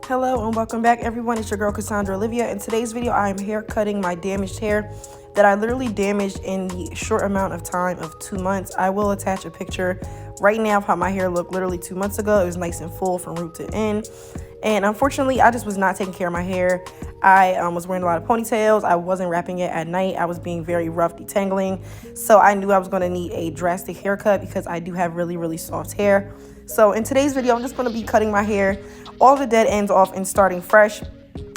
Hello and welcome back everyone, it's your girl Cassandra Olivia. In today's video I am hair cutting my damaged hair that I literally damaged in the short amount of time of 2 months. I will attach a picture right now of how my hair looked literally 2 months ago. It was nice and full from root to end. And unfortunately, I just was not taking care of my hair. I was wearing a lot of ponytails. I wasn't wrapping it at night. I was being very rough detangling. So I knew I was going to need a drastic haircut because I do have really, really soft hair. So in today's video, I'm just going to be cutting my hair, all the dead ends off and starting fresh.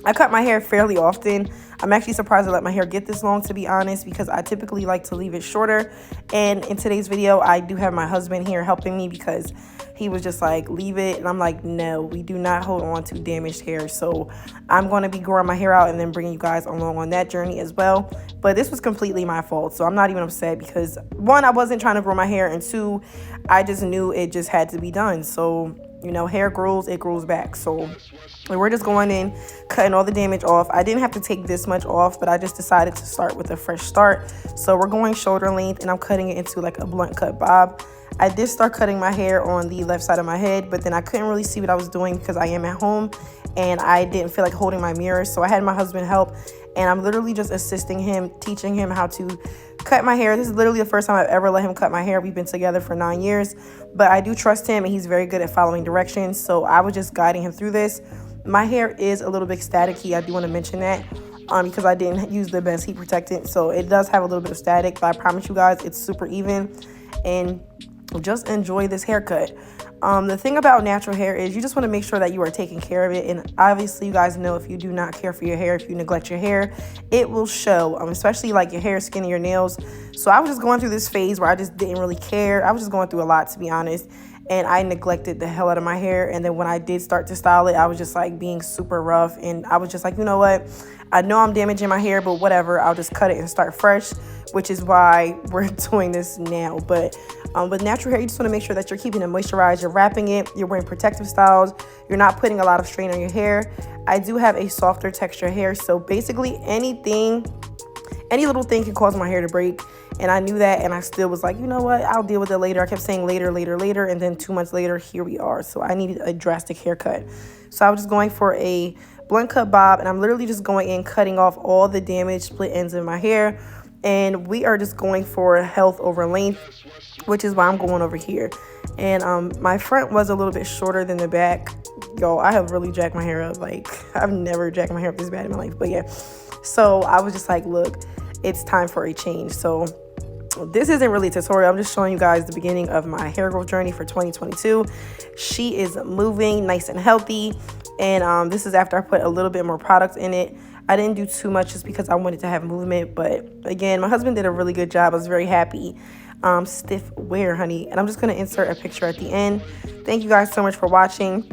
I cut my hair fairly often. I'm actually surprised to let my hair get this long, to be honest, because I typically like to leave it shorter. And in today's video, I do have my husband here helping me because he was just like, leave it. And I'm like, no, we do not hold on to damaged hair. So I'm going to be growing my hair out and then bringing you guys along on that journey as well. But this was completely my fault. So I'm not even upset because, one, I wasn't trying to grow my hair. And two, I just knew it just had to be done. So, you know, hair grows, it grows back. So we're just going in, cutting all the damage off. I didn't have to take this much off, but I just decided to start with a fresh start. So we're going shoulder length and I'm cutting it into like a blunt cut bob. I did start cutting my hair on the left side of my head, but then I couldn't really see what I was doing because I am at home and I didn't feel like holding my mirror. So I had my husband help and I'm literally just assisting him, teaching him how to cut my hair. This is literally the first time I've ever let him cut my hair. We've been together for 9 years, but I do trust him and he's very good at following directions. So I was just guiding him through this. My hair is a little bit staticky. I do want to mention that because I didn't use the best heat protectant. So it does have a little bit of static, but I promise you guys it's super even. And just enjoy this haircut. The thing about natural hair is you just want to make sure that you are taking care of it. And obviously you guys know if you do not care for your hair, if you neglect your hair, it will show, especially like your hair, skin, and your nails. So I was just going through this phase where I just didn't really care. I was just going through a lot, to be honest. And I neglected the hell out of my hair. And then when I did start to style it, I was just like being super rough. And I was just like, you know what? I know I'm damaging my hair, but whatever. I'll just cut it and start fresh, which is why we're doing this now. But with natural hair, you just want to make sure that you're keeping it moisturized. You're wrapping it. You're wearing protective styles. You're not putting a lot of strain on your hair. I do have a softer texture hair. So basically any little thing can cause my hair to break. And I knew that, and I still was like, you know what, I'll deal with it later. I kept saying later, and then 2 months later, here we are. So I needed a drastic haircut. So I was just going for a blunt cut bob, and I'm literally just going in, cutting off all the damaged split ends of my hair. And we are just going for health over length, which is why I'm going over here. And my front was a little bit shorter than the back. Yo, I have really jacked my hair up. Like, I've never jacked my hair up this bad in my life. But yeah, so I was just like, look, it's time for a change. So this isn't really a tutorial. I'm just showing you guys the beginning of my hair growth journey for 2022. She is moving nice and healthy. And this is after I put a little bit more product in it. I didn't do too much just because I wanted to have movement. But again, my husband did a really good job. I was very happy. Stiff wear, honey. And I'm just going to insert a picture at the end. Thank you guys so much for watching.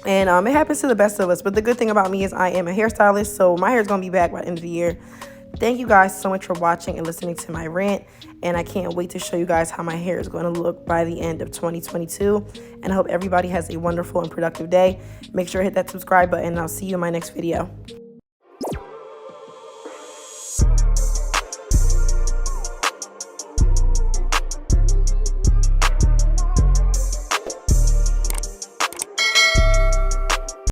And it happens to the best of us. But the good thing about me is I am a hairstylist. So my hair is going to be back by the end of the year. Thank you guys so much for watching and listening to my rant. And I can't wait to show you guys how my hair is going to look by the end of 2022. And I hope everybody has a wonderful and productive day. Make sure to hit that subscribe button and I'll see you in my next video.